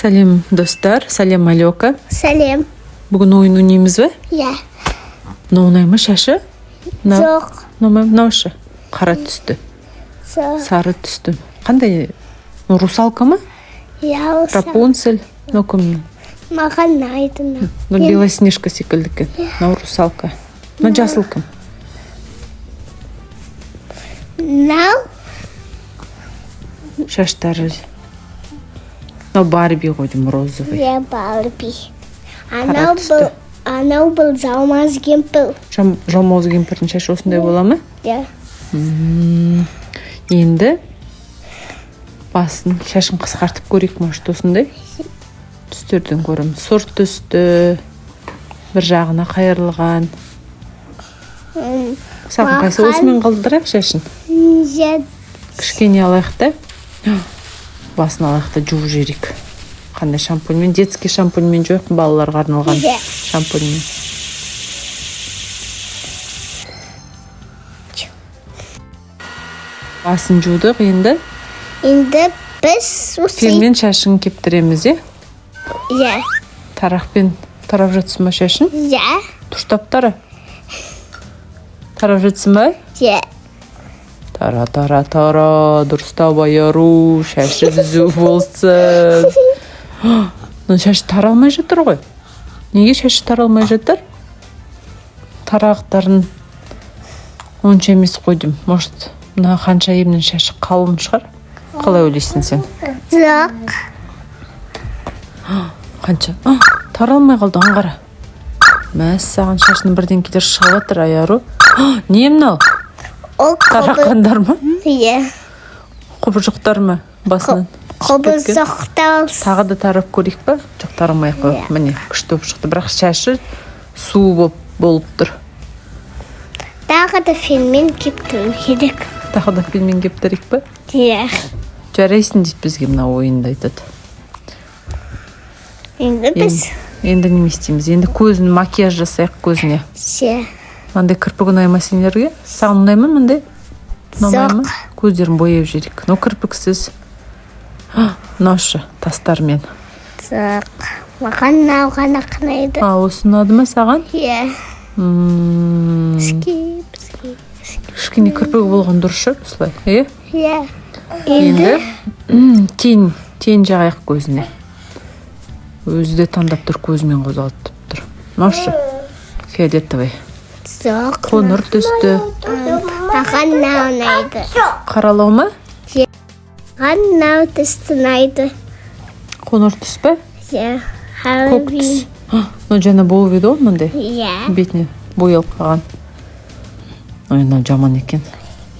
Сәлем достар, сәлем Алёка. Сәлем. Бүгін ойын ойнаймыз ба? Иә. Мынау ұнай ма шашы? Жоқ. Мынау шы. Қара түсті, сары түсті. Қандай? Русалка ма? Иә, Рапунцель. Мынау кім? Маған ұнайды. Белоснежка секілді екен. Мынау русалка. Мынау жасыл кім? Мынау Шаштары. Мынау Барби қойдым, розовый. Иә, Барби. Қара түсті. Анау бұл жалмаз кемпір. Жалмауыз кемпірдің шашы осындай бола ма? Иә. Енді басын, шашын қысқартып көрейік, может, осындай түстерден көреміз. Сұрт түсті, бір жағына қайырлыған. Саған қайсы осымен қалдырайық шашын? Иә. Кішкене алайық та, басын алайық та жуып жіберейік. Қандай шампуньмен, детский шампуньмен жоқ, балаларға арналған шампуньмен. Басын жудық енді. Енді біз Фенмен шашын кептіреміз, е? Иә. Тарақпен тарап жатсын ба шашын? Иә. Тұштап тара. Тарап жатсын ба? Иә. Тара, дұрыстап айару, шашы түзу болсын. Мына шашы таралмай жатыр ғой. Неге шашы таралмай жатыр? Тарақтарын онша емес қойдым. Может, мына қанша емнің шашы қалың шығар? Қалай ойлайсың сен? Жоқ. Қанша? Таралмай қалды, аңғара. Мәссаған шашының бірден кетер шығып жатыр, айару. Не мынау? Тараққандар ма? Иә. Құбыжықтар ма басынан? Құбыжықтар. Тағы да тарап көрейік па? Жоқ, тарамай қой. Міне, күшті болып шықты. Бірақ шашы су болып тұр. Тағы да фенмен кептіру керек. Тағы да фенмен кептірейік па? Иә. Жарайсың дейді бізге мына ойынды айтады. Енді біз... Енді неме істейміз? Енді көзін макияж жасайық көзіне. Иә. Мандай кірпік ұнай ма сендерге? Саған ұнай ма мындай? Жоқ. Көздерін бояп жіберейік. Мынау кірпіксіз. Мынаушы тастармен. Жоқ. Маған мынау ғана ұнайды. Осы ұнады ма саған? Иә. Кішкене кірпігі болған дұрыс шығар, осылай. Иә. Енді тен жағайық көзіне. Өзі де таңдап тұр, көзімен қозғалтып тұр. Мынаушы фиолетовый. Жоқ. Қоңыр түсті. Маған мынау ұнайды. Қаралау ма? Маған мынау түсті ұнайды. Қоңыр түс па? Иә. Көк түс. Мынау жаңа болып еді ғой мындай? Иә. Бетіне боялып қалған. Ой, мынау жаман екен.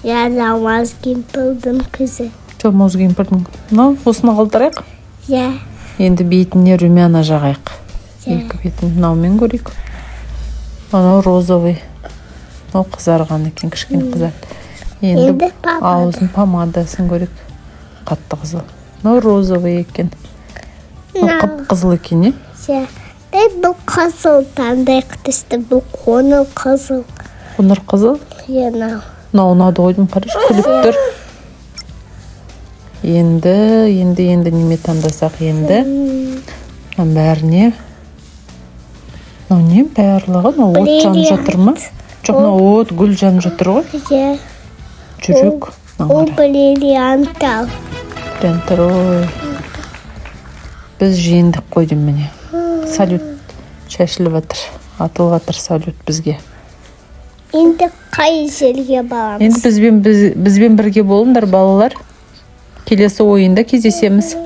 Иә, жалмаз кемпірдің қызы. Жалмауыз кемпірдің. Мынау осыны қалдырайық. Иә. Енді бетіне румяна жағайық. Екі бетін мынаумен көрейік. Мынау розовый. Мынау қызарған екен, кішкене қызарды. Енді аузын помадасын көрейік. Қатты қызыл. Мынау розовый екен. Қып қызыл екен, е? Иә. Бұл қызыл таңдай түсті. Бұл қоңыр қызыл. Қоңыр қызыл? Иә, мынау. Мынау ұнады қойдым, қараш, күліп тұр. Енді неме таңдасақ енді. Бәріне. Мынау не барлығы? Мынау от жанып жатыр ма? Жоқ, мынау от, гүл жанып жатыр ғой? Иә. Жүрек. Ол бриллиантал. Бриллиантал, ой. Біз жиындық қойдым міне. Салют шашылып жатыр. Атылып жатыр салют бізге. Енді қай жерге барамыз? Енді бізбен бірге болыңдар балалар. Келесі ойында кездесеміз.